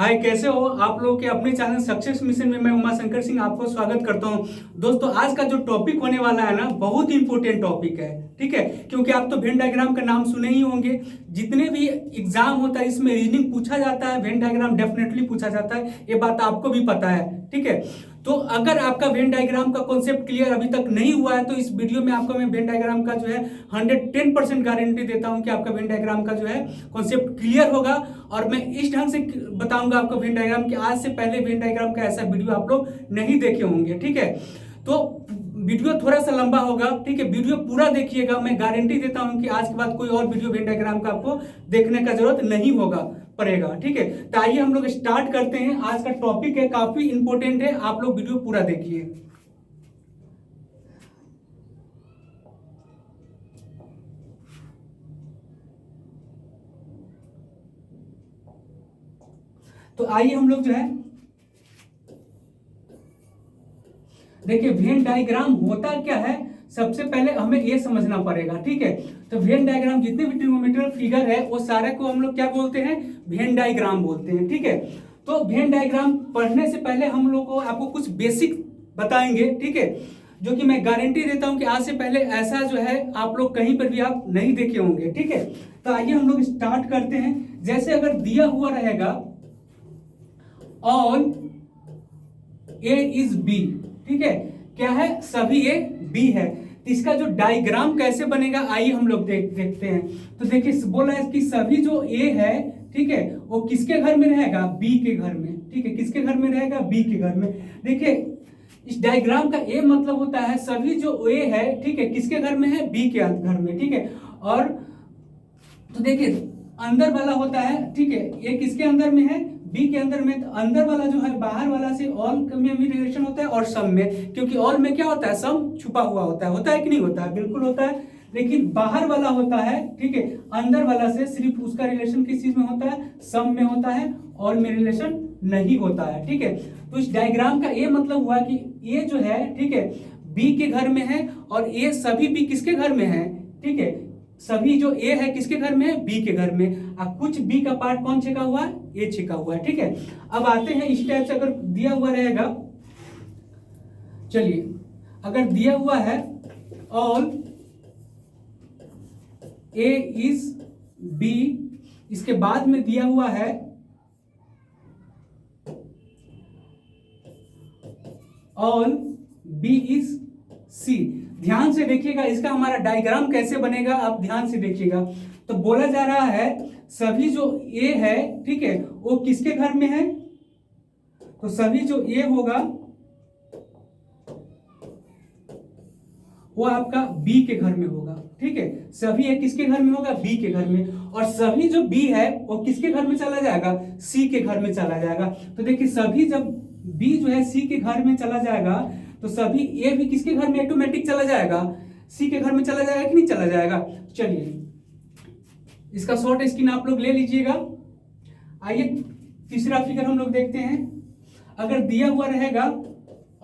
हाय, कैसे हो आप लोग के अपने चैनल सक्सेस मिशन में मैं उमा शंकर सिंह आपको स्वागत करता हूं। दोस्तों, आज का जो टॉपिक होने वाला है ना, बहुत ही इंपॉर्टेंट टॉपिक है। ठीक है, क्योंकि आप तो वेन डायग्राम का नाम सुने ही होंगे। जितने भी एग्जाम होता है इसमें रीजनिंग पूछा जाता है, वेन डायग्राम डेफिनेटली पूछा जाता है, ये बात आपको भी पता है। ठीक है, तो अगर आपका वेन डायग्राम का कॉन्सेप्ट क्लियर अभी तक नहीं हुआ है तो इस वीडियो में आपको मैं वेन डायग्राम का जो है 110% गारंटी देता हूं कि आपका वेन डायग्राम का जो है कॉन्सेप्ट क्लियर होगा। और मैं इस ढंग से बताऊंगा आपको वेन डायग्राम कि आज से पहले वेन डायग्राम का ऐसा वीडियो आप लोग नहीं देखे होंगे। ठीक है, तो वीडियो थोड़ा सा लंबा होगा। ठीक है, वीडियो पूरा देखिएगा, मैं गारंटी देता हूं कि आज के बाद कोई और वीडियो वेन डायग्राम का आपको देखने का जरूरत नहीं होगा पड़ेगा। ठीक है, तो आइए हम लोग स्टार्ट करते हैं। आज का टॉपिक है, काफी इंपॉर्टेंट है, आप लोग वीडियो पूरा देखिए। तो आइए हम लोग जो है देखिए, वेन डायग्राम होता क्या है। सबसे पहले हमें यह समझना पड़ेगा। ठीक है, तो वेन डायग्राम जितने भी ट्रिगोनोमेट्रिक फिगर है वो सारे को हम लोग क्या बोलते हैं, वेन डायग्राम बोलते हैं। ठीक है, तो वेन डायग्राम पढ़ने से पहले हम लोग को आपको कुछ बेसिक बताएंगे। ठीक है, जो कि मैं गारंटी देता हूं कि आज से पहले ऐसा जो है आप लोग कहीं पर भी आप नहीं देखे होंगे। ठीक है, तो आइए हम लोग स्टार्ट करते हैं। जैसे अगर दिया हुआ रहेगा ऑल ए इज बी, ठीक है, क्या है, सभी ए बी है, तो इसका जो डायग्राम कैसे बनेगा आइए हम लोग देखते हैं। तो देखिए, बोला है कि सभी जो ए है, ठीक है, वो किसके घर में रहेगा, बी के घर में। ठीक है, किसके घर में रहेगा, बी के घर में। देखिए, इस डायग्राम का ए मतलब होता है सभी जो ए है, ठीक है, किसके घर में है, बी के घर में। ठीक है, और तो देखिए अंदर वाला होता है, ठीक है, ये किसके अंदर में है, बी के अंदर में। तो अंदर वाला जो है बाहर वाला से ऑल में भी रिलेशन होता है और सम में, क्योंकि ऑल में क्या होता है, सम छुपा हुआ होता है कि नहीं होता है, बिल्कुल होता है। लेकिन बाहर वाला होता है, ठीक है, अंदर वाला से सिर्फ उसका रिलेशन किस चीज में होता है, सम में होता है, ऑल में रिलेशन नहीं होता है। ठीक है, तो इस डायग्राम का ये मतलब हुआ कि ये जो है, ठीक है, बी के घर में है और ये सभी बी किसके घर में है, ठीक है, सभी जो ए है किसके घर में है, बी के घर में। अब कुछ बी का पार्ट कौन छिका हुआ है, ए छिका हुआ है। ठीक है, अब आते हैं इस टाइप से अगर दिया हुआ रहेगा, चलिए अगर दिया हुआ है ऑल ए इज बी, इसके बाद में दिया हुआ है ऑल बी इज सी। ध्यान से देखिएगा इसका हमारा डायग्राम कैसे बनेगा, आप ध्यान से देखिएगा। तो बोला जा रहा है सभी जो ए है, ठीक है, वो किसके घर में है, तो सभी जो ए होगा वो आपका बी के घर में होगा। ठीक है, सभी ए किसके घर में होगा, बी के घर में, और सभी जो बी है वो किसके घर में चला जाएगा, सी के घर में चला जाएगा। तो देखिए सभी जब बी जो है सी के घर में चला जाएगा तो सभी ए भी किसके घर में ऑटोमेटिक चला जाएगा, सी के घर में चला जाएगा कि नहीं चला जाएगा। चलिए इसका शॉर्ट स्क्रीन आप लोग ले लीजिएगा। आइए तीसरा फिगर हम लोग देखते हैं। अगर दिया हुआ रहेगा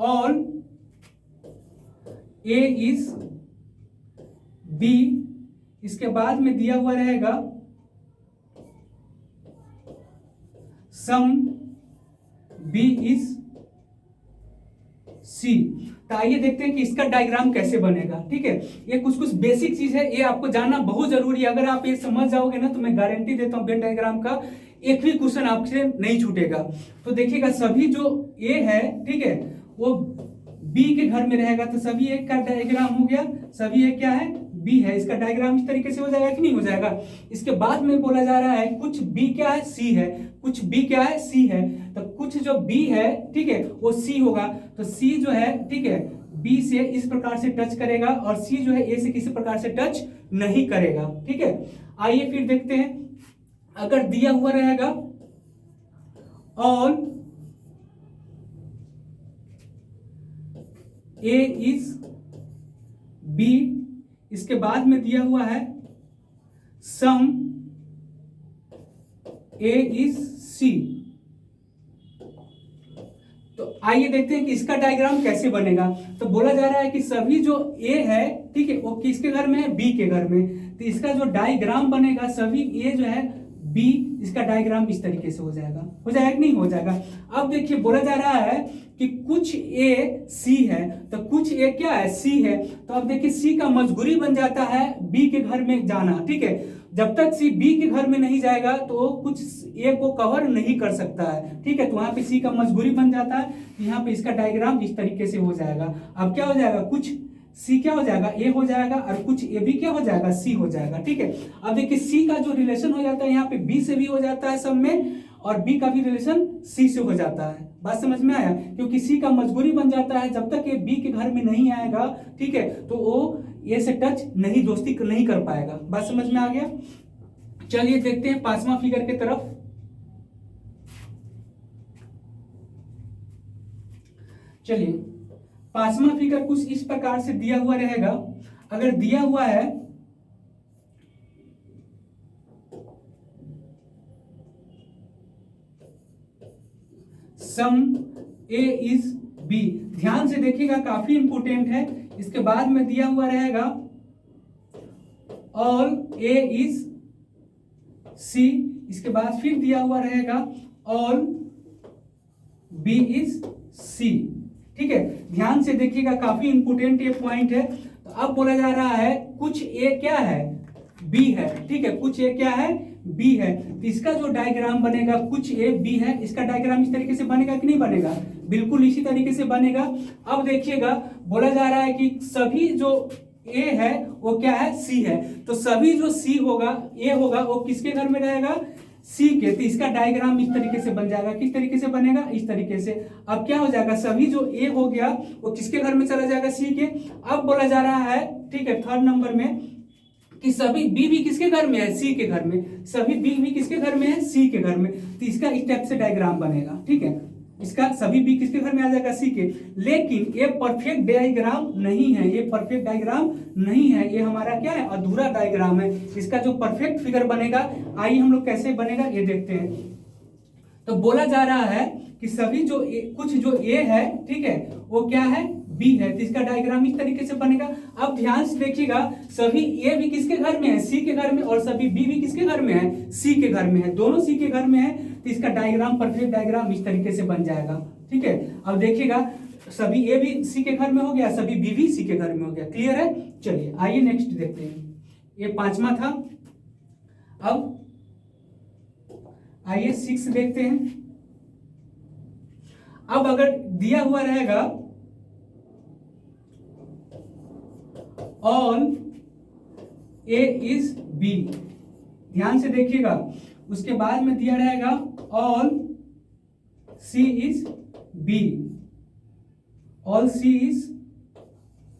ऑल ए इज बी, इसके बाद में दिया हुआ रहेगा सम बी इज सी। तो आइए देखते हैं कि इसका डायग्राम कैसे बनेगा। ठीक है, ये कुछ कुछ बेसिक चीज है, ये आपको जानना बहुत जरूरी है। अगर आप ये समझ जाओगे ना तो मैं गारंटी देता हूं वेन डायग्राम का एक भी क्वेश्चन आपसे नहीं छूटेगा। तो देखिएगा सभी जो ए है, ठीक है, वो बी के घर में रहेगा, तो सभी एक का डायग्राम हो गया, सभी एक क्या है, बी है, इसका डायग्राम इस तरीके से हो जाएगा कि नहीं हो जाएगा। इसके बाद में बोला जा रहा है कुछ बी क्या है, सी है, कुछ बी क्या है, सी है, तो कुछ जो बी है, ठीक है, वो सी होगा। तो सी जो है, ठीक है, बी से इस प्रकार से टच करेगा और सी जो है ए से किसी प्रकार से टच नहीं करेगा। ठीक है, आइए फिर देखते हैं। अगर दिया हुआ रहेगा ऑल ए इज बी, इसके बाद में दिया हुआ है सम ए इज सी। तो आइए देखते हैं कि इसका डायग्राम कैसे बनेगा। तो बोला जा रहा है कि सभी जो ए है, ठीक है, वो किसके घर में है, बी के घर में। तो इसका जो डायग्राम बनेगा, सभी ए जो है बी, इसका डायग्राम इस तरीके से हो जाएगा कि नहीं हो जाएगा। अब देखिए बोला जा रहा है कि कुछ ए सी है, तो कुछ ए क्या है, सी है, तो अब देखिए सी का मजबूरी बन जाता है बी के घर में जाना, ठीक है। जब तक सी बी के घर में नहीं जाएगा तो कुछ ए को कवर नहीं कर सकता है, ठीक है। तो वहां पे सी का मजबूरी बन जाता है, यहाँ पे इसका डायग्राम इस तरीके से हो जाएगा। अब क्या हो जाएगा, कुछ सी क्या हो जाएगा, ए हो जाएगा, और कुछ ए भी क्या हो जाएगा, सी हो जाएगा, ठीक है। अब देखिए सी का जो रिलेशन हो जाता है यहाँ पे बी से भी हो जाता है सब में, और बी का भी रिलेशन सी से हो जाता है। बात समझ में आया, क्योंकि सी का मजबूरी बन जाता है जब तक ये बी के घर में नहीं आएगा, ठीक है, तो वो ए से टच नहीं, दोस्ती नहीं कर पाएगा। बात समझ में आ गया। चलिए देखते हैं पांचवा फिगर की तरफ। चलिए पांचवा फिगर कुछ इस प्रकार से दिया हुआ रहेगा। अगर दिया हुआ है सम ए इज बी, ध्यान से देखिएगा काफी इंपोर्टेंट है। इसके बाद में दिया हुआ रहेगा ऑल ए इज सी, इसके बाद फिर दिया हुआ रहेगा ऑल बी इज सी, ठीक है। ध्यान से देखिएगा काफी इंपोर्टेंट ये पॉइंट है। तो अब बोला जा रहा है कुछ ए क्या है, बी है, ठीक है, कुछ ए क्या है, बी है। तो इसका जो डायग्राम बनेगा, कुछ ए बी है, इसका डायग्राम इस तरीके से बनेगा कि नहीं बनेगा, बिल्कुल इसी तरीके से बनेगा। अब देखिएगा बोला जा रहा है कि सभी जो ए है वो क्या है, सी है, तो सभी जो सी होगा, ए होगा, वो किसके घर में रहेगा, सी के। तो इसका डायग्राम इस तरीके से बन जाएगा, किस तरीके से बनेगा, इस तरीके से। अब क्या हो जाएगा, सभी जो ए हो गया वो किसके घर में चला जाएगा, सी के। अब बोला जा रहा है, ठीक है, थर्ड नंबर में कि सभी बी भी किसके घर में है, सी के घर में, सभी बी भी किसके घर में है, सी के घर में। तो इसका इस टाइप से डायग्राम बनेगा, ठीक है, इसका सभी बी किसके घर में आ जाएगा, सी के। लेकिन ये परफेक्ट डायग्राम नहीं है, ये परफेक्ट डायग्राम नहीं है, ये हमारा क्या है, अधूरा डायग्राम है। इसका जो परफेक्ट फिगर बनेगा, आइए हम लोग कैसे बनेगा ये देखते हैं। तो बोला जा रहा है कि सभी जो कुछ जो ए है, ठीक है, वो क्या है, बी है। तो इसका डायग्राम इस तरीके से बनेगा। अब ध्यान से देखिएगा, सभी ए भी किसके घर में है, सी के घर में, और सभी बी भी किसके घर में है, सी के घर में है, दोनों सी के घर में है। तो इसका डायग्राम, परफेक्ट डायग्राम इस तरीके से बन जाएगा, ठीक है। अब देखिएगा सभी ए भी सी के घर में हो गया, सभी बी भी सी के घर में हो गया। क्लियर है। चलिए आइए नेक्स्ट देखते हैं, ये पांचवा था। अब आइए 6 देखते हैं। अब अगर दिया हुआ रहेगा ऑल ए इज बी, ध्यान से देखिएगा, उसके बाद में दिया रहेगा all C is B, all C is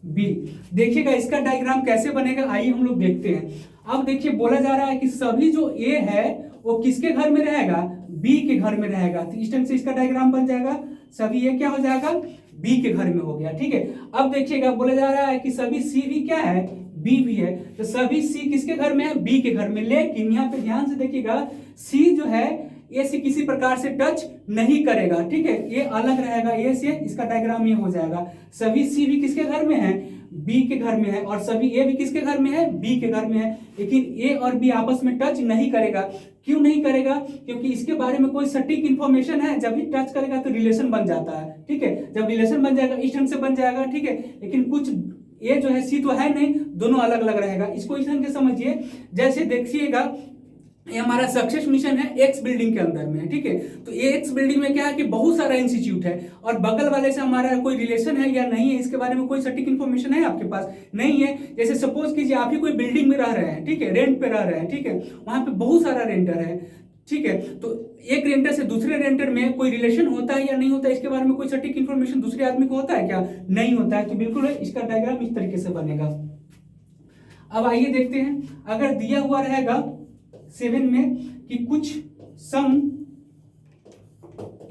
B. देखिएगा इसका डायग्राम कैसे बनेगा, आइए हम लोग देखते हैं। अब देखिए बोला जा रहा है कि सभी जो ए है वो किसके घर में रहेगा, बी के घर में रहेगा। तो इस टाइप से इसका डायग्राम बन जाएगा, सभी ये क्या हो जाएगा, बी के घर में हो गया, ठीक है। अब देखिएगा बोला जा रहा है कि सभी सी भी क्या है, बी भी है, तो सभी सी किसके घर में है, बी के घर में। लेकिन यहाँ पे ध्यान से देखिएगा, सी जो है ए से किसी प्रकार से टच नहीं करेगा, ठीक है, ये अलग रहेगा ए से। इसका डायग्राम ये हो जाएगा, सभी सी भी किसके घर में है, बी के घर में है, और सभी ए भी किसके घर में है, बी के घर में है। लेकिन ए और बी आपस में टच नहीं करेगा। क्यों नहीं करेगा, क्योंकि इसके बारे में कोई सटीक इंफॉर्मेशन है, जब भी टच करेगा तो रिलेशन बन जाता है, ठीक है। जब रिलेशन बन जाएगा इस ढंग से बन जाएगा, ठीक है। लेकिन कुछ ए जो है सी तो है नहीं, दोनों अलग अलग रहेगा। इसको इस ढंग से समझिए, जैसे देखिएगा ये हमारा सक्सेस मिशन है, एक्स बिल्डिंग के अंदर में है, ठीक है। तो ये एक्स बिल्डिंग में क्या है कि बहुत सारा इंस्टीट्यूट है, और बगल वाले से हमारा कोई रिलेशन है या नहीं है, इसके बारे में कोई सटीक इन्फॉर्मेशन है आपके पास, नहीं है। जैसे सपोज कीजिए आप ही कोई बिल्डिंग में रह रहे हैं, ठीक है, रेंट पे रह रहे हैं, ठीक है, वहां पे बहुत सारा रेंटर है, ठीक है। तो एक रेंटर से दूसरे रेंटर में कोई रिलेशन होता है या नहीं होता है, इसके बारे में कोई सटीक इन्फॉर्मेशन दूसरे आदमी को होता है क्या, नहीं होता है। तो बिल्कुल इसका डायग्राम इस तरीके से बनेगा। अब आइए देखते हैं, अगर दिया हुआ रहेगा 7 में कि कुछ सम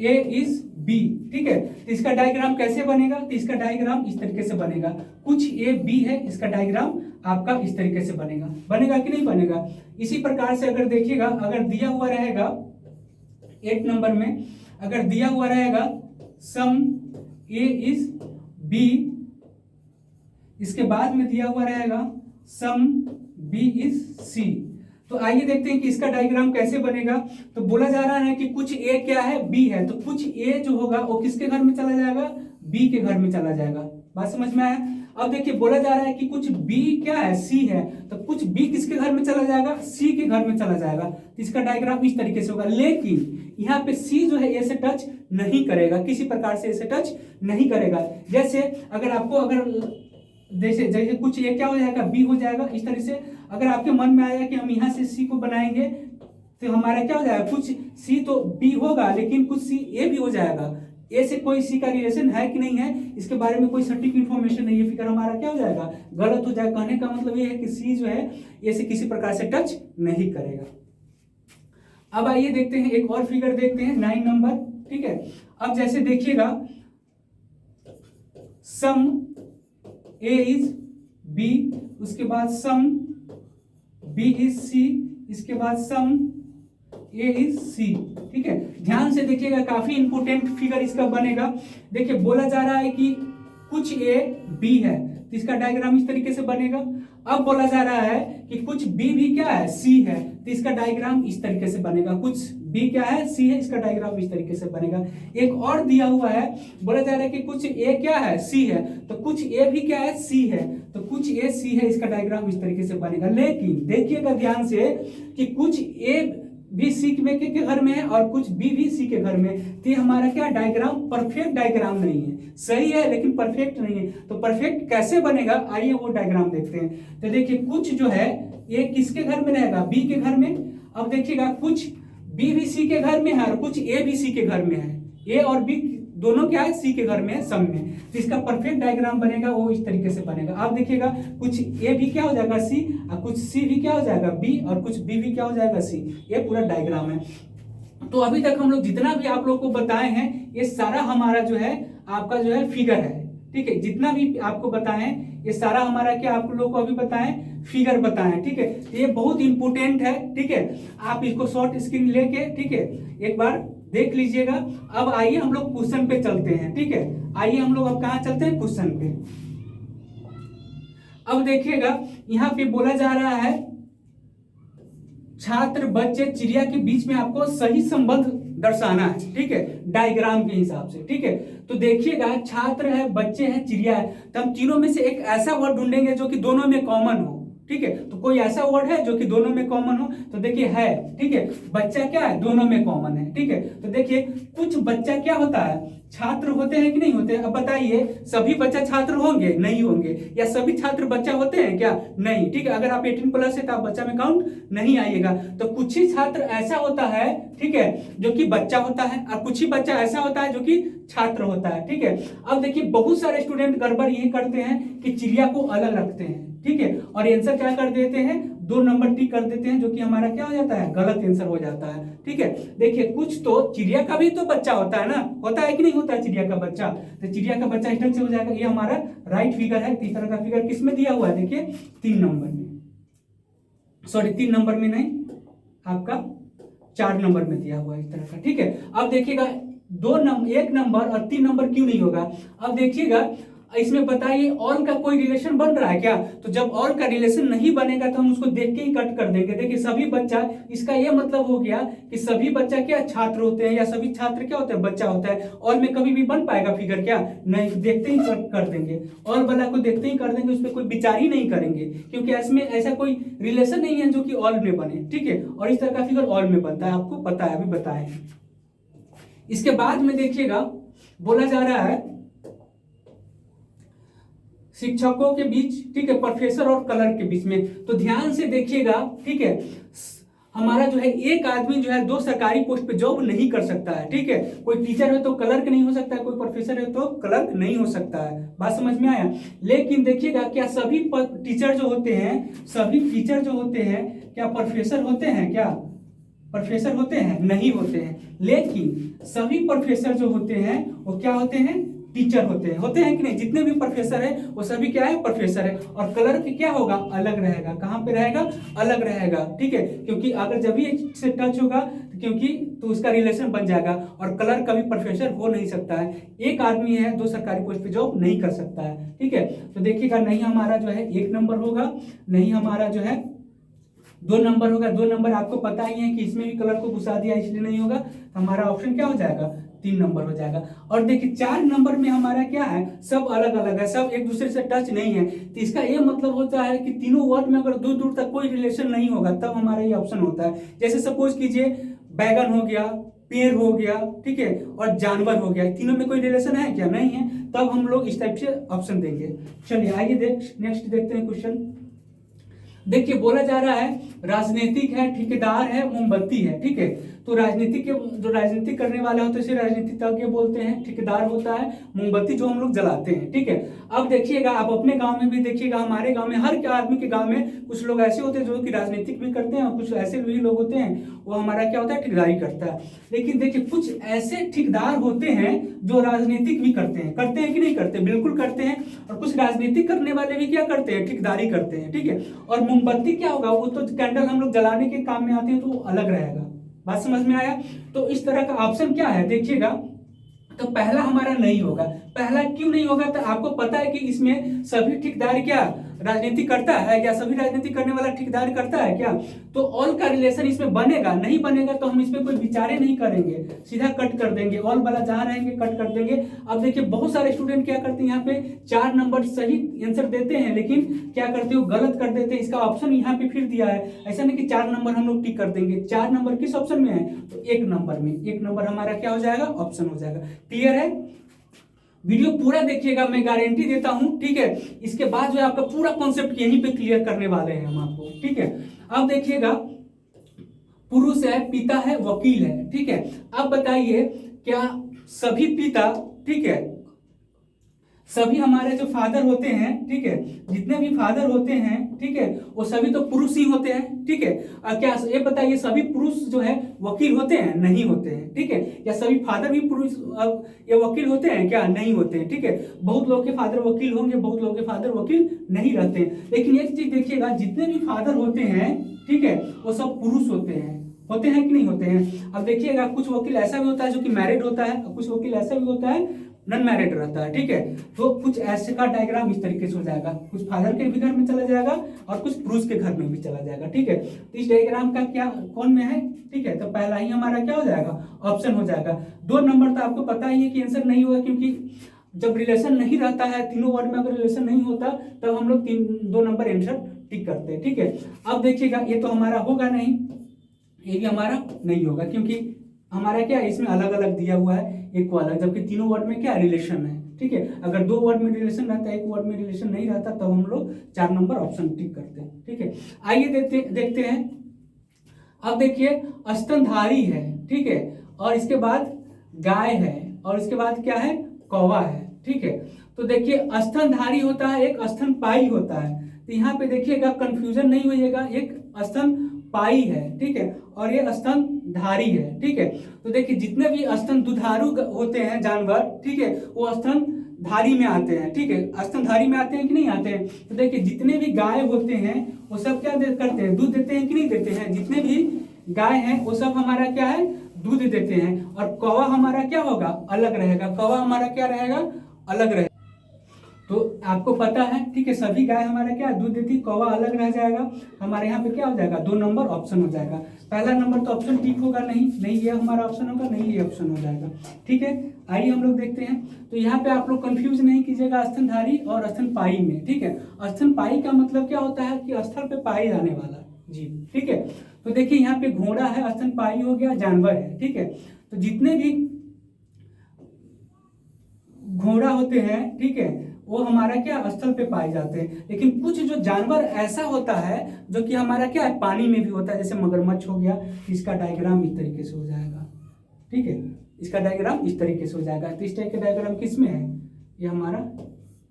ए इज बी, ठीक है, तो इसका डायग्राम कैसे बनेगा, तो इसका डायग्राम इस तरीके से बनेगा, कुछ ए बी है, इसका डायग्राम आपका इस तरीके से बनेगा। बनेगा कि नहीं बनेगा। इसी प्रकार से अगर देखिएगा, अगर दिया हुआ रहेगा 8 नंबर में, अगर दिया हुआ रहेगा सम ए इज बी, इसके बाद में दिया हुआ रहेगा सम बी इज सी, तो आइए देखते हैं कि इसका डायग्राम कैसे बनेगा। तो बोला जा रहा है कि कुछ ए क्या है, बी है, तो कुछ ए जो होगा वो किसके घर में चला जाएगा, बी के घर में चला जाएगा। बात समझ में आया। अब देखिए बोला जा रहा है कि कुछ बी क्या है, सी है, तो कुछ बी किसके घर में चला जाएगा, सी के घर में चला जाएगा। तो इसका डायग्राम इस तरीके से होगा, लेकिन यहाँ पे सी जो है ए से टच नहीं करेगा, किसी प्रकार से ए से टच नहीं करेगा। जैसे अगर आपको जैसे जैसे कुछ ए क्या हो जाएगा, बी हो जाएगा। इस तरह से अगर आपके मन में आया कि हम यहाँ से सी को बनाएंगे तो हमारा क्या हो जाएगा, कुछ सी तो बी होगा लेकिन कुछ सी ए भी हो जाएगा। ए से कोई सी का रिलेशन है कि नहीं है, इसके बारे में कोई सटीक इंफॉर्मेशन नहीं है, फिगर हमारा क्या हो जाएगा, गलत हो जाएगा। कहने का मतलब ये है कि सी जो है ए से किसी प्रकार से टच नहीं करेगा। अब आइए देखते हैं एक और फिगर देखते हैं 9 नंबर। ठीक है, अब जैसे देखिएगा सम ए इज बी, उसके बाद सम बी इज सी, इसके बाद सम ए इज सी। ठीक है, ध्यान से देखिएगा, काफी इंपोर्टेंट फिगर इसका बनेगा। देखिए बोला जा रहा है कि कुछ ए बी है, तो इसका डायग्राम इस तरीके से बनेगा। अब बोला जा रहा है कि कुछ बी भी क्या है, सी है, तो इसका डायग्राम इस तरीके से बनेगा। कुछ बी क्या है, सी है, इसका डायग्राम इस तरीके से बनेगा। एक और दिया हुआ है, बोला जा रहा है कि कुछ ए क्या है, सी है, तो कुछ ए भी क्या है, सी है, तो कुछ ए सी है, इसका डायग्राम इस तरीके से बनेगा। लेकिन देखिएगा ध्यान से कि कुछ ए भी सी के घर में है और कुछ बी भी सी के घर में, तो ये हमारा क्या डायग्राम परफेक्ट डायग्राम नहीं है, सही है लेकिन परफेक्ट नहीं है। तो परफेक्ट कैसे बनेगा, आइए वो डायग्राम देखते हैं। तो देखिए कुछ जो है ये किसके घर में रहेगा, बी के घर में। अब देखिएगा कुछ बी भी सी के घर में है और कुछ ए भी सी के घर में है, ए और बी दोनों क्या है, सी के घर में है, सम में। तो इसका परफेक्ट डायग्राम बनेगा वो इस तरीके से बनेगा। आप देखिएगा कुछ ए भी क्या हो जाएगा, सी, और कुछ सी भी क्या हो जाएगा, बी, और कुछ बी भी क्या हो जाएगा, सी। ये पूरा डायग्राम है। तो अभी तक हम लोग जितना भी आप लोग को बताए हैं ये सारा हमारा जो है आपका जो है फिगर है। ठीक है, जितना भी आपको बताएं ये सारा हमारा क्या आप लोग को अभी बताएं, फिगर बताएं। ठीक है, ये बहुत इंपोर्टेंट है। ठीक है, आप इसको शॉर्ट स्क्रीन लेके ठीक है एक बार देख लीजिएगा। अब आइए हम लोग क्वेश्चन पे चलते हैं। ठीक है, आइए हम लोग अब कहां चलते हैं, क्वेश्चन पे। अब देखिएगा यहां पे बोला जा रहा है छात्र बच्चे चिड़िया के बीच में आपको सही संबंध दर्शाना है। ठीक है, डायग्राम के हिसाब से। ठीक है, तो देखिएगा छात्र है, बच्चे हैं, चिड़िया है, तो हम तीनों में से एक ऐसा वर्ड ढूंढेंगे जो कि दोनों में कॉमन हो। ठीक है, तो कोई ऐसा वर्ड है जो कि दोनों में कॉमन हो, तो देखिए है। ठीक है, बच्चा क्या है, दोनों में कॉमन है। ठीक है, तो देखिए कुछ बच्चा क्या होता है, छात्र होते हैं कि नहीं होते। अब बताइए सभी बच्चा छात्र होंगे, नहीं होंगे, या सभी छात्र बच्चा होते हैं क्या, नहीं। ठीक है, अगर आप 18+ है तो आप बच्चा में काउंट नहीं आइएगा। तो कुछ ही छात्र ऐसा होता है, ठीक है, जो कि बच्चा होता है, और कुछ ही बच्चा ऐसा होता है जो कि छात्र होता है। ठीक है, अब देखिए बहुत सारे स्टूडेंट गड़बड़ ये करते हैं कि चिड़िया को अलग रखते हैं। ठीक है, और आंसर क्या कर देते हैं, 2 नंबर टिक कर देते हैं, जो कि हमारा क्या हो जाता है, गलत आंसर हो जाता है। ठीक है, देखिए कुछ तो चिड़िया का भी तो बच्चा होता है ना, होता है कि नहीं होता है चिड़िया का बच्चा, तो चिड़िया का बच्चा इस ढंग से हो जाएगा। ये हमारा राइट फिगर है। इस तरह का फिगर किसमें दिया हुआ है, देखिए 3 नंबर में, सॉरी 3 नंबर में नहीं, आपका 4 नंबर में दिया हुआ है इस तरह का। ठीक है, अब देखिएगा 1 नंबर और 3 नंबर क्यों नहीं होगा। अब देखिएगा इसमें बताइए ऑल का कोई रिलेशन बन रहा है क्या, तो जब ऑल का रिलेशन नहीं बनेगा तो हम उसको देख के ही कट कर देंगे। देखिए सभी बच्चा, इसका यह मतलब हो गया कि सभी बच्चा क्या छात्र होते हैं, या सभी छात्र क्या होते हैं, बच्चा होता है। ऑल में कभी भी बन पाएगा फिगर क्या, नहीं, देखते ही कट कर देंगे, ऑल वाला को देखते ही कर देंगे, उस पर कोई विचार ही नहीं करेंगे, क्योंकि इसमें ऐसा कोई रिलेशन नहीं है जो कि ऑल में बने। ठीक है, और इस तरह का फिगर ऑल में बनता है, आपको पता है, अभी बताए। इसके बाद में देखिएगा बोला जा रहा है शिक्षकों के बीच, ठीक है, प्रोफेसर और कलर के बीच में। तो ध्यान से देखिएगा, ठीक है, हमारा जो है एक आदमी जो है 2 सरकारी पोस्ट पे जॉब नहीं कर सकता है। ठीक है, कोई टीचर है तो क्लर्क नहीं हो सकता है, कोई प्रोफेसर है तो क्लर्क नहीं हो सकता है। बात समझ में आया। लेकिन देखिएगा क्या सभी टीचर जो होते हैं, सभी टीचर जो होते हैं क्या प्रोफेसर होते हैं, क्या प्रोफेसर होते हैं, नहीं होते हैं। लेकिन सभी प्रोफेसर जो होते हैं वो क्या होते हैं, टीचर होते हैं कि नहीं। जितने भी प्रोफेसर है वो सभी क्या है, प्रोफेसर है। और क्लर्क क्या होगा, अलग रहेगा। कहां पे रहेगा, अलग रहेगा। ठीक है, क्योंकि अगर जब भी से टच होगा क्योंकि तो उसका रिलेशन बन जाएगा, और क्लर्क कभी प्रोफेसर हो नहीं सकता है। एक आदमी है 2 सरकारी पोस्ट पे जॉब नहीं कर सकता है। ठीक है, तो देखिएगा नहीं हमारा जो है 1 नंबर होगा, नहीं हमारा जो है 2 नंबर होगा, 2 नंबर आपको पता ही है कि इसमें भी कलर को घुसा दिया इसलिए नहीं होगा, तो हमारा ऑप्शन क्या हो जाएगा, 3 नंबर हो जाएगा। और देखिए 4 नंबर में हमारा क्या है, सब अलग अलग है, सब एक दूसरे से टच नहीं है, तो इसका ये मतलब होता है कि तीनों वर्ड में अगर दूर दूर तक कोई रिलेशन नहीं होगा तब हमारा ये ऑप्शन होता है। जैसे सपोज कीजिए बैगन हो गया, पेड़ हो गया, ठीक है, और जानवर हो गया, तीनों में कोई रिलेशन है क्या, नहीं है, तब हम लोग इस टाइप से ऑप्शन देंगे। चलिए आइए नेक्स्ट देखते हैं क्वेश्चन। देखिए बोला जा रहा है राजनीतिक है, ठेकेदार है, मोमबत्ती है, ठीक है। तो राजनीतिक के जो राजनीति करने वाले होते हैं उसे राजनीतिज्ञ बोलते हैं, ठेकेदार होता है मोमबत्ती जो हम लोग जलाते हैं, ठीक है। अब देखिएगा आप अपने गांव में भी देखिएगा, हमारे गांव में, हर आदमी के गांव में कुछ लोग ऐसे होते हैं जो कि राजनीतिक भी करते हैं और कुछ ऐसे भी लोग होते हैं वो हमारा क्या होता है, ठेकेदारी करता है। लेकिन देखिए कुछ ऐसे ठेकेदार होते हैं जो राजनीतिक भी करते हैं कि नहीं करते, बिल्कुल करते हैं। और कुछ राजनीतिक करने वाले भी क्या करते हैं, ठेकेदारी करते हैं, ठीक है। और मोमबत्ती क्या होगा, वो तो कैंडल हम लोग जलाने के काम में आते हैं तो वो अलग रहेगा। बात समझ में आया। तो इस तरह का ऑप्शन क्या है देखिएगा, तो पहला हमारा नहीं होगा। पहला क्यों नहीं होगा, तो आपको पता है कि इसमें सभी ठेकेदार क्या राजनीति करता है क्या, सभी राजनीति करने वाला ठेकेदार करता है क्या, तो ऑल का रिलेशन इसमें बनेगा, नहीं बनेगा तो हम इसमें कोई विचारे नहीं करेंगे, सीधा कट कर देंगे, ऑल वाला जहां रहेंगे कट कर देंगे। अब देखिए बहुत सारे स्टूडेंट क्या करते हैं, यहाँ पे 4 नंबर सही आंसर देते हैं लेकिन क्या करते हो, गलत कर देते हैं। इसका ऑप्शन यहाँ पे फिर दिया है, ऐसा नहीं कि 4 नंबर हम लोग टिक कर देंगे। 4 नंबर किस ऑप्शन में है, तो 1 नंबर में, 1 नंबर हमारा क्या हो जाएगा, ऑप्शन हो जाएगा। क्लियर है। वीडियो पूरा देखिएगा, मैं गारंटी देता हूं, ठीक है। इसके बाद जो है आपका पूरा कॉन्सेप्ट यहीं पे क्लियर करने वाले हैं हम आपको, ठीक है। अब देखिएगा पुरुष है, पिता है, वकील है, ठीक है। अब बताइए क्या सभी पिता, ठीक है, सभी हमारे जो फादर होते हैं, ठीक है, जितने भी फादर होते हैं, ठीक है, वो सभी तो पुरुष ही होते हैं, ठीक है। क्या ये बताइए सभी पुरुष जो है वकील होते हैं, नहीं होते हैं, ठीक है। या सभी फादर भी पुरुष ये वकील होते हैं क्या, नहीं होते हैं, ठीक है। बहुत लोग के फादर वकील होंगे, बहुत लोग के फादर वकील नहीं रहते हैं। लेकिन एक चीज देखिएगा, जितने भी फादर होते हैं, ठीक है, वो सब पुरुष होते हैं कि नहीं होते हैं। अब देखिएगा कुछ वकील ऐसा भी होता है जो कि मैरिड होता है, और कुछ वकील ऐसा भी होता है नॉन मैरिड रहता है, ठीक है। तो कुछ ऐसे का डायग्राम इस तरीके से हो जाएगा, कुछ फादर के भी घर में चला जाएगा और कुछ पुरुष के घर में भी चला जाएगा, ठीक है। तो इस डायग्राम का क्या कौन में है, ठीक है, तो पहला ही हमारा क्या हो जाएगा, ऑप्शन हो जाएगा। 2 नंबर तो आपको पता ही है कि आंसर नहीं होगा, क्योंकि जब रिलेशन नहीं रहता है, तीनों वर्ड में अगर रिलेशन नहीं होता तब हम लोग 2 नंबर आंसर टिक करते हैं, ठीक है। अब देखिएगा ये तो हमारा होगा नहीं, ये भी हमारा नहीं होगा, क्योंकि हमारा क्या है, इसमें अलग अलग दिया हुआ है, एक को अलग, जबकि तीनों वर्ड में क्या रिलेशन है, ठीक है। अगर 2 वर्ड में रिलेशन रहता है, 1 वर्ड में रिलेशन नहीं रहता, तब हम लोग 4 नंबर ऑप्शन टिक करते हैं, ठीक है। आइए देखते हैं। अब देखिए स्तनधारी है, ठीक है, और इसके बाद गाय है, और इसके बाद क्या है, कौवा है, ठीक है। तो देखिए स्तनधारी होता है, एक स्तनपाई होता है। तो यहाँ पे देखिएगा कंफ्यूजन नहीं होइएगा, एक स्तनपाई है, ठीक है, और ये स्तनधारी है, ठीक है। तो देखिए जितने भी स्तन दुधारू होते हैं जानवर, ठीक है, वो स्तनधारी में आते हैं, ठीक है। स्तनधारी में आते हैं कि नहीं आते हैं। तो देखिए जितने भी गाय होते हैं वो सब क्या करते हैं, दूध देते हैं कि नहीं देते हैं। जितने भी गाय हैं वो सब हमारा क्या है, दूध देते हैं। और कौवा हमारा क्या होगा, अलग रहेगा, कौवा हमारा क्या रहेगा, अलग रहेगा। तो आपको पता है, ठीक है, सभी गाय हमारा क्या दूध देती, कौवा अलग रह जाएगा। हमारे यहाँ पे क्या हो जाएगा, 2 नंबर ऑप्शन हो जाएगा। पहला नंबर तो ऑप्शन ठीक होगा नहीं ये हमारा ऑप्शन होगा, नहीं ये ऑप्शन हो जाएगा, ठीक है। आइए हम लोग देखते हैं। तो यहाँ पे आप लोग कंफ्यूज नहीं कीजिएगा स्तनधारी और स्तनपाई में, ठीक है। स्तनपाई का मतलब क्या होता है कि स्थल पे पाए जाने वाला जी, ठीक है। तो देखिए यहाँ पे घोड़ा है, स्तनपाई हो गया, जानवर है, ठीक है। तो जितने भी घोड़ा होते हैं, ठीक है, वो हमारा क्या स्थल पे पाए जाते हैं। लेकिन कुछ जो जानवर ऐसा होता है जो कि हमारा क्या है, पानी में भी होता है, जैसे मगरमच्छ हो गया। इसका डायग्राम इस तरीके से हो जाएगा, ठीक है, इसका डायग्राम इस तरीके से हो जाएगा। तो इस टाइप का डायग्राम किस में है, ये हमारा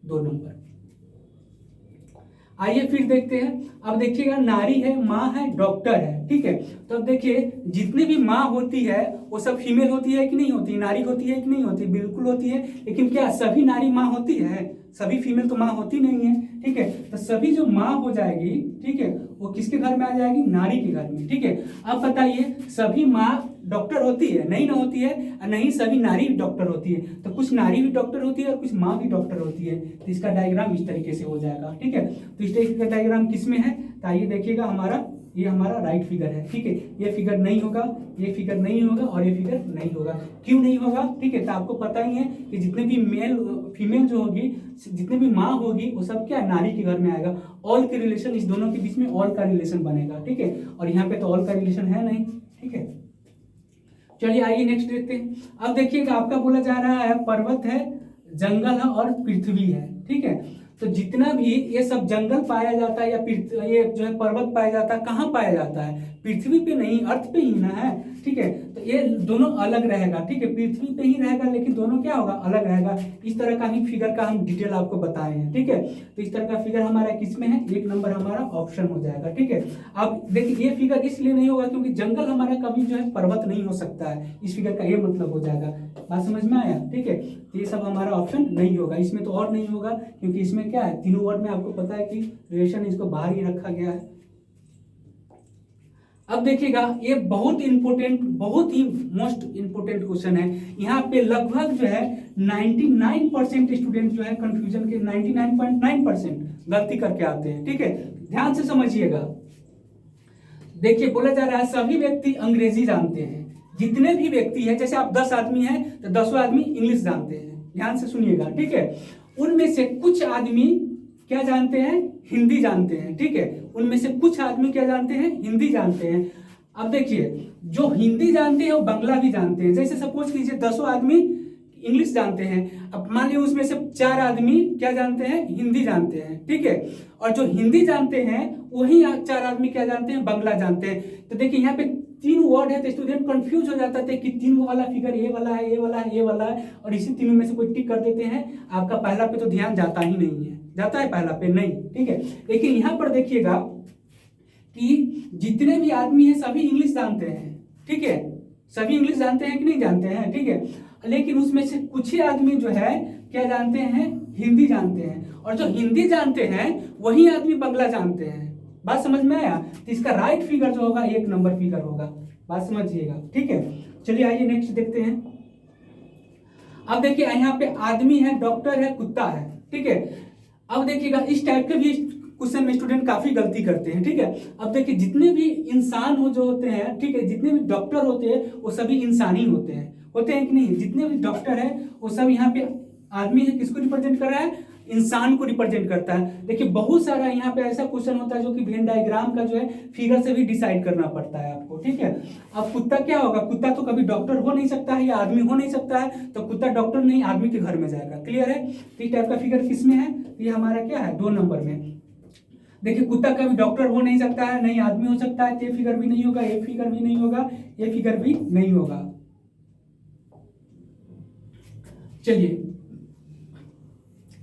2 नंबर। आइए फिर देखते हैं। अब देखिएगा नारी है, माँ है, डॉक्टर है, ठीक है। तो अब देखिए जितनी भी माँ होती है वो सब फीमेल होती है कि नहीं होती, नारी होती है कि नहीं होती, बिल्कुल होती है। लेकिन क्या सभी नारी माँ होती है, सभी फीमेल तो माँ होती नहीं है, ठीक है। तो सभी जो माँ हो जाएगी, ठीक है, वो किसके घर में आ जाएगी, नारी के घर में, ठीक है। अब बताइए सभी माँ डॉक्टर होती है, नहीं ना होती है, नहीं सभी नारी भी डॉक्टर होती है। तो कुछ नारी भी डॉक्टर होती है और कुछ माँ भी डॉक्टर होती है। तो इसका डायग्राम इस तरीके से हो जाएगा, ठीक है। तो इस तरीके का डायग्राम किस में है, तो आइए देखिएगा हमारा ये हमारा राइट फिगर है, ठीक है। ये फिगर नहीं होगा, ये फिगर नहीं होगा और ये फिगर नहीं होगा। क्यों नहीं होगा, ठीक है, तो आपको पता ही है कि जितने भी मेल फीमेल जो होगी, जितने भी माँ होगी, वो सब क्या नारी के घर में आएगा। ऑल के रिलेशन, इस दोनों के बीच में ऑल का रिलेशन बनेगा, ठीक है, और यहाँ पे तो ऑल का रिलेशन है नहीं, ठीक है। चलिए आइए नेक्स्ट देखते हैं। अब देखिएगा आपका बोला जा रहा है पर्वत है, जंगल है और पृथ्वी है, ठीक है। तो जितना भी ये सब जंगल पाया जाता है या ये जो है पर्वत पाया जाता है, कहाँ पाया जाता है? पृथ्वी पे नहीं, अर्थ पे ही ना है, ठीक है। तो ये दोनों अलग रहेगा, ठीक है, पृथ्वी पे ही रहेगा लेकिन दोनों क्या होगा, अलग रहेगा। इस तरह का ही फिगर का हम डिटेल आपको बताए हैं, ठीक है। तो इस तरह का फिगर हमारा किसमें है, 1 नंबर हमारा ऑप्शन हो जाएगा, ठीक है। अब देखिए ये फिगर इसलिए नहीं होगा क्योंकि जंगल हमारा कभी जो है पर्वत नहीं हो सकता है, इस फिगर का ये मतलब हो जाएगा। बात समझ में आया, ठीक है। तो ये सब हमारा ऑप्शन नहीं होगा, इसमें तो और नहीं होगा क्योंकि इसमें क्या है, तीनों वर्ड में आपको पता है कि रिलेशन इसको बाहर ही रखा गया है। अब देखिएगा ये बहुत इंपोर्टेंट, बहुत ही मोस्ट इंपोर्टेंट क्वेश्चन है। यहाँ पे लगभग जो है 99% स्टूडेंट जो है कंफ्यूजन के 99.9% गलती करके आते हैं, ठीक है। ध्यान से समझिएगा। देखिए बोला जा रहा है सभी व्यक्ति अंग्रेजी जानते हैं। जितने भी व्यक्ति हैं, जैसे आप 10 आदमी हैं तो 10 आदमी इंग्लिश जानते हैं। ध्यान से सुनिएगा, ठीक है। उनमें से कुछ आदमी क्या जानते हैं, हिंदी जानते हैं, ठीक है। उनमें से कुछ आदमी क्या जानते हैं, हिंदी जानते हैं। अब देखिए जो हिंदी जानते हैं वो बांग्ला भी जानते हैं। जैसे सपोज कीजिए 10 आदमी इंग्लिश जानते हैं, अब मान लीजिए उसमें से 4 आदमी क्या जानते हैं, हिंदी जानते हैं, ठीक है। और जो हिंदी जानते हैं वही 4 आदमी क्या जानते हैं, बांग्ला जानते हैं। तो देखिए यहाँ पे 3 वर्ड है तो स्टूडेंट कंफ्यूज हो जाता है कि 3 वाला फिगर ये वाला है, ये वाला है, ये वाला है, और इसी तीनों में से कोई टिक कर देते हैं। आपका पहला पे तो ध्यान जाता ही नहीं है, जाता है पहला पे नहीं, ठीक है। लेकिन यहाँ पर देखिएगा कि जितने भी आदमी हैं सभी इंग्लिश जानते हैं, ठीक है, सभी इंग्लिश जानते हैं कि नहीं जानते हैं, ठीक है। लेकिन उसमें से कुछ ही आदमी जो है क्या जानते हैं, हिंदी जानते हैं, और जो हिंदी जानते हैं वही आदमी बांग्ला जानते हैं। बात समझ में आया? तो इसका राइट फिगर जो होगा 1 नंबर फिगर होगा। बात समझिएगा, ठीक है। चलिए आइए नेक्स्ट देखते हैं। अब देखिए यहाँ पे आदमी है, डॉक्टर है, कुत्ता है, ठीक है। अब देखिएगा इस टाइप के भी क्वेश्चन में स्टूडेंट काफी गलती करते हैं, ठीक है। अब देखिए जितने भी इंसान हो जो होते हैं, ठीक है, जितने भी डॉक्टर होते हैं वो सभी इंसान ही होते हैं कि नहीं। जितने भी डॉक्टर है वो सब यहाँ पे आदमी है, किसको रिप्रेजेंट कर रहा है, इंसान को रिप्रेजेंट करता है। देखिए बहुत सारा यहाँ पे ऐसा क्वेश्चन होता है जो कि वेन डायग्राम का जो है फिगर से भी डिसाइड करना पड़ता है आपको, ठीक है। अब कुत्ता क्या होगा, कुत्ता तो कभी डॉक्टर हो नहीं सकता है या आदमी हो नहीं सकता है, तो कुत्ता डॉक्टर नहीं आदमी के घर में जाएगा। क्लियर है? तो इस टाइप का फिगर किसमें है, ये हमारा क्या है, 2 नंबर में। देखिए कुत्ता कभी डॉक्टर हो नहीं सकता है, नहीं आदमी हो सकता है, ये फिगर भी नहीं होगा, ये फिगर भी नहीं होगा, ये फिगर भी नहीं होगा। चलिए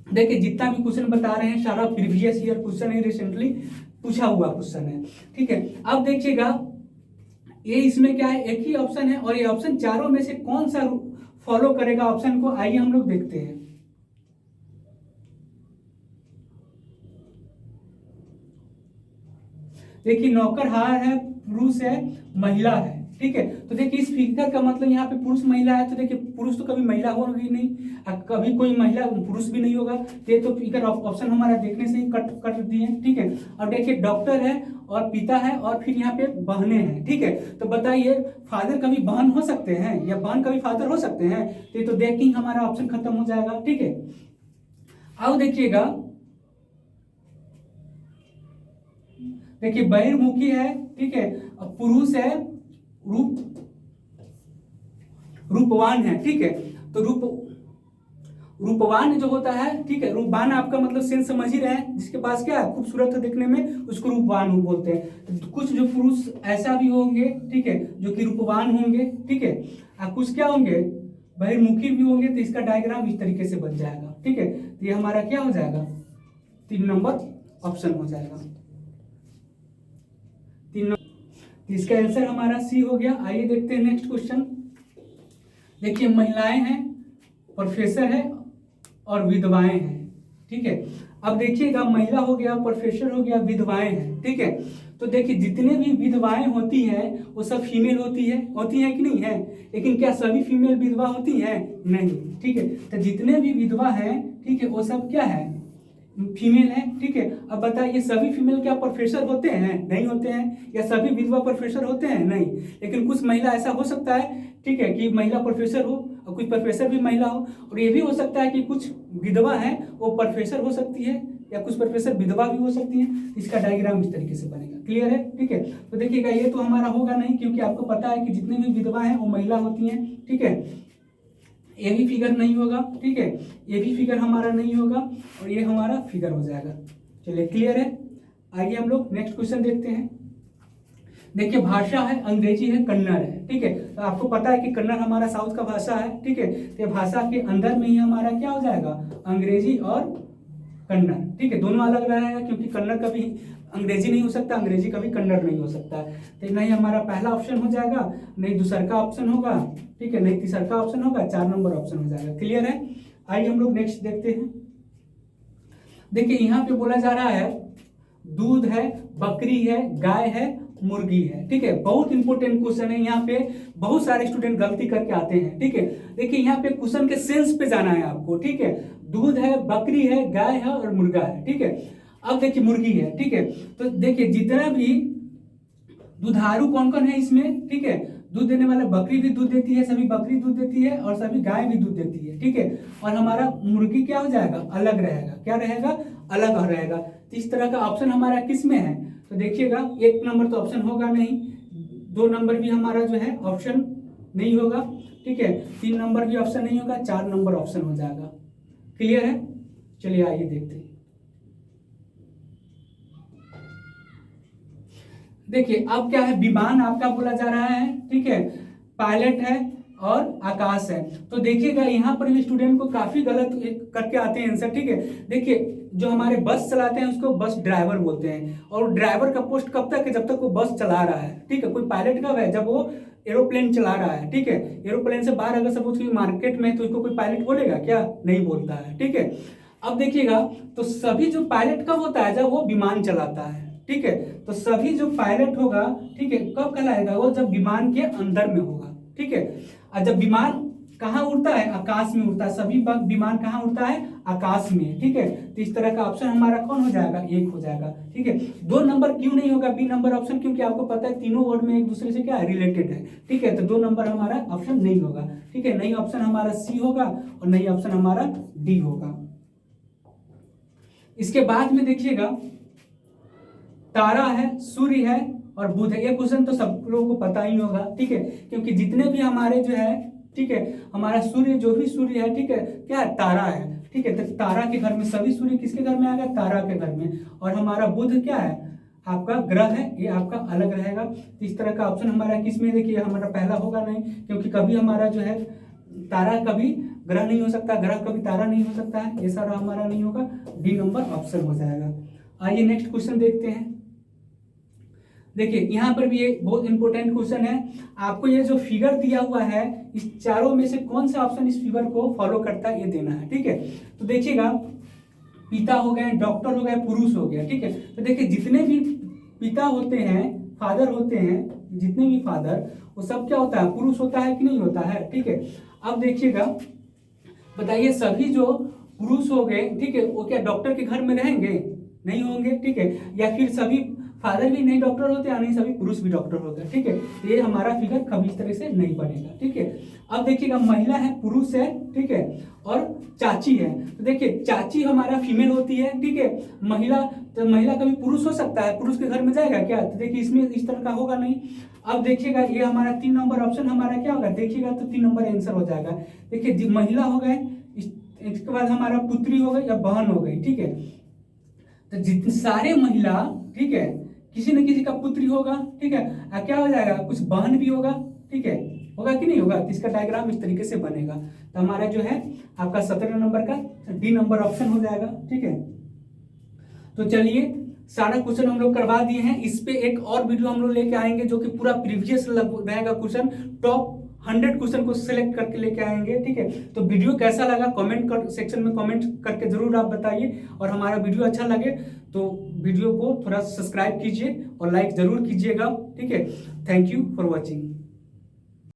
देखिए जितना भी क्वेश्चन बता रहे हैं सारा प्रीवियस ईयर क्वेश्चन है, रिसेंटली पूछा हुआ क्वेश्चन है, ठीक है। अब देखिएगा ये इसमें क्या है, एक ही ऑप्शन है और ये ऑप्शन चारों में से कौन सा फॉलो करेगा ऑप्शन को, आइए हम लोग देखते हैं। देखिए नौकरहार है, पुरुष है, महिला है, ठीक है। तो देखिए इस फिगर का मतलब यहाँ पे पुरुष महिला है, तो देखिए पुरुष तो कभी महिला होगी नहीं, कभी कोई महिला पुरुष भी नहीं होगा, तो फिगर ऑप्शन हमारा देखने से ही कट कर दिए, ठीक है। और देखिए डॉक्टर है और पिता है और फिर यहाँ पे बहनें हैं, ठीक है। तो बताइए फादर कभी बहन हो सकते हैं या बहन कभी फादर हो सकते हैं, तो देख के ही हमारा ऑप्शन खत्म हो जाएगा, ठीक है। अब देखिएगा, देखिए बहिर्मुखी है, ठीक है, पुरुष है, रूपवान है, ठीक है। तो रूपवान जो होता है, ठीक है, रूपवान आपका मतलब सेंस समझ ही रहे हैं, जिसके पास क्या है, खूबसूरत है देखने में, उसको रूपवान बोलते हैं। तो कुछ जो पुरुष ऐसा भी होंगे, ठीक है, जो कि रूपवान होंगे, ठीक है, और कुछ क्या होंगे, बहिर्मुखी भी होंगे। तो इसका डायग्राम इस तरीके से बन जाएगा, ठीक है। तो ये हमारा क्या हो जाएगा, 3 नंबर ऑप्शन हो जाएगा, 3 नंबर। इसका आंसर हमारा सी हो गया। आइए देखते हैं नेक्स्ट क्वेश्चन। देखिए महिलाएं हैं, प्रोफेसर है और विधवाएं हैं, ठीक है। अब देखिएगा महिला हो गया, प्रोफेसर हो गया, विधवाएं हैं, ठीक है। तो देखिए जितने भी विधवाएं होती हैं वो सब फीमेल होती है कि नहीं है। लेकिन क्या सभी फीमेल विधवा होती हैं? नहीं, ठीक है। तो जितने भी विधवा हैं, ठीक है, वो सब क्या है, फीमेल है, ठीक है। अब बताइए सभी फीमेल क्या प्रोफेसर होते हैं? नहीं होते हैं। या सभी विधवा प्रोफेसर होते हैं? नहीं। लेकिन कुछ महिला ऐसा हो सकता है, ठीक है, कि महिला प्रोफेसर हो और कुछ प्रोफेसर भी महिला हो, और ये भी हो सकता है कि कुछ विधवा है वो प्रोफेसर हो सकती है, या कुछ प्रोफेसर विधवा भी हो सकती है। इसका डायग्राम इस तरीके से बनेगा। क्लियर है? ठीक है। तो देखिएगा ये तो हमारा होगा नहीं, क्योंकि आपको पता है कि जितनी भी विधवा हैं वो महिला होती हैं, ठीक है। ये भी फिगर नहीं होगा, ठीक है, ये भी फिगर हमारा नहीं होगा, और ये हमारा फिगर हो जाएगा। चलिए क्लियर है। आइए हम लोग नेक्स्ट क्वेश्चन देखते हैं। देखिए भाषा है, अंग्रेजी है, कन्नड़ है, ठीक है। तो आपको पता है कि कन्नड़ हमारा साउथ का भाषा है, ठीक है। तो भाषा के अंदर में ही हमारा क्या हो जाएगा? अंग्रेजी और कन्नड़, ठीक है। दोनों अलग रहेगा, क्योंकि कन्नड़ कभी अंग्रेजी नहीं हो सकता, अंग्रेजी कभी कन्नड़ नहीं हो सकता है। तो नहीं हमारा पहला ऑप्शन हो जाएगा, नहीं दूसरा का ऑप्शन होगा, ठीक है, नहीं तीसरा का ऑप्शन होगा, 4 नंबर ऑप्शन हो जाएगा। क्लियर है। आइए हम लोग नेक्स्ट देखते हैं। देखिए यहाँ पे बोला जा रहा है दूध है, बकरी है, गाय है, मुर्गी है, ठीक है। बहुत इंपॉर्टेंट क्वेश्चन है। यहाँ पे बहुत सारे स्टूडेंट गलती करके आते हैं, ठीक है। देखिए यहाँ पे क्वेश्चन के सेंस पे जाना है आपको, ठीक है। दूध है, बकरी है, गाय है और मुर्गा है, ठीक है। अब देखिए मुर्गी है, ठीक है। तो देखिए जितना भी दुधारू कौन कौन है इसमें, ठीक है। दूध देने वाले बकरी भी दूध देती है, सभी बकरी दूध देती है, और सभी गाय भी दूध देती है, ठीक है। और हमारा मुर्गी क्या हो जाएगा? अलग रहेगा। क्या रहेगा? अलग रहेगा। तो इस तरह का ऑप्शन हमारा किस में है? तो देखिएगा 1 नंबर तो ऑप्शन होगा नहीं, 2 नंबर भी हमारा जो है ऑप्शन नहीं होगा, ठीक है, 3 नंबर भी ऑप्शन नहीं होगा, 4 नंबर ऑप्शन हो जाएगा। क्लियर है। चलिए आइए देखते हैं। देखिए अब क्या है, विमान आपका बोला जा रहा है, ठीक है, पायलट है और आकाश है। तो देखिएगा यहाँ पर भी स्टूडेंट को काफी गलत करके आते हैं आंसर, ठीक है। देखिए जो हमारे बस चलाते हैं उसको बस ड्राइवर बोलते हैं, और ड्राइवर का पोस्ट कब तक है? जब तक वो बस चला रहा है, ठीक है। कोई पायलट कब है? जब वो एरोप्लेन चला रहा है, ठीक है। एरोप्लेन से बाहर अगर सपोज मार्केट में, तो उसको कोई पायलट बोलेगा क्या? नहीं बोलता है, ठीक है। अब देखिएगा तो सभी जो पायलट कब होता है? जब वो विमान चलाता है, ठीक है। तो सभी जो पायलट होगा, ठीक है, कब कहलाएगा? वो जब विमान के अंदर में होगा, ठीक है। और जब विमान कहाँ उड़ता है? आकाश में उड़ता है। सभी विमान कहाँ उड़ता है? आकाश में, ठीक है। तो इस तरह का ऑप्शन हमारा कौन हो जाएगा? 1 हो जाएगा, ठीक है। 2 नंबर क्यों नहीं होगा बी नंबर ऑप्शन? क्योंकि आपको पता है तीनों वर्ड में एक दूसरे से क्या है? रिलेटेड है, ठीक है। तो 2 नंबर हमारा ऑप्शन नहीं होगा, ठीक है। नहीं ऑप्शन हमारा सी होगा, और नहीं ऑप्शन हमारा डी होगा। इसके बाद में देखिएगा तारा है, सूर्य है और बुध है। ये क्वेश्चन तो सब लोगों को पता ही होगा, ठीक है, क्योंकि जितने भी हमारे जो है, ठीक है, हमारा सूर्य, जो भी सूर्य है, ठीक है, क्या है? तारा है, ठीक है। तो तारा के घर में, सभी सूर्य किसके घर में आएगा? तारा के घर में। और हमारा बुध क्या है? आपका ग्रह है, ये आपका अलग रहेगा। तो इस तरह का ऑप्शन हमारा किसमें? देखिए हमारा पहला होगा नहीं, क्योंकि कभी हमारा जो है तारा कभी ग्रह नहीं हो सकता, ग्रह कभी तारा नहीं हो सकता है, ये सारा हमारा नहीं होगा। डी नंबर ऑप्शन हो जाएगा। आइए नेक्स्ट क्वेश्चन देखते हैं। देखिए यहाँ पर भी ये बहुत इंपॉर्टेंट क्वेश्चन है। आपको ये जो फिगर दिया हुआ है, इस चारों में से कौन सा ऑप्शन इस फिगर को फॉलो करता है, ये देना है, ठीक है। तो देखिएगा पिता हो गए, डॉक्टर हो गए, पुरुष हो गया, ठीक है। तो देखिए जितने भी पिता होते हैं, फादर होते हैं, जितने भी फादर, वो सब क्या होता है? पुरुष होता है कि नहीं होता है, ठीक है। अब देखिएगा बताइए सभी जो पुरुष हो गए, ठीक है, वो क्या डॉक्टर के घर में रहेंगे? नहीं होंगे, ठीक है। या फिर सभी फादर भी नहीं डॉक्टर होते, या नहीं सभी पुरुष भी डॉक्टर होते हैं, ठीक है। ये हमारा फिगर कभी इस तरह से नहीं बनेगा, ठीक है। अब देखिएगा महिला है, पुरुष है, ठीक है, और चाची है। तो देखिए चाची हमारा फीमेल होती है, ठीक है। महिला, तो महिला कभी पुरुष हो सकता है? पुरुष के घर में जाएगा क्या? तो देखिए इसमें इस तरह का होगा नहीं। अब देखिएगा ये हमारा 3 नंबर ऑप्शन हमारा क्या होगा? देखिएगा तो 3 नंबर आंसर हो जाएगा। देखिए महिला हो गए, इसके बाद हमारा पुत्री हो गई या बहन हो गई, ठीक है। तो जितने सारे महिला, ठीक है, किसी न किसी का पुत्री होगा, ठीक है। क्या हो जाएगा? कुछ बहन भी होगा, ठीक है, होगा कि नहीं होगा? तो इसका डायग्राम इस तरीके से बनेगा। तो हमारा जो है आपका 17 नंबर का डी नंबर ऑप्शन हो जाएगा, ठीक है। तो चलिए सारा क्वेश्चन हम लोग करवा दिए हैं। इस पे एक और वीडियो हम लोग लेके आएंगे, जो कि पूरा प्रीवियस रहेगा क्वेश्चन, टॉप 100 क्वेश्चन को सिलेक्ट करके लेके आएंगे, ठीक है। तो वीडियो कैसा लगा कमेंट सेक्शन में कमेंट करके जरूर आप बताइए, और हमारा वीडियो अच्छा लगे तो वीडियो को थोड़ा सब्सक्राइब कीजिए और लाइक जरूर कीजिएगा, ठीक है। Thank you for watching.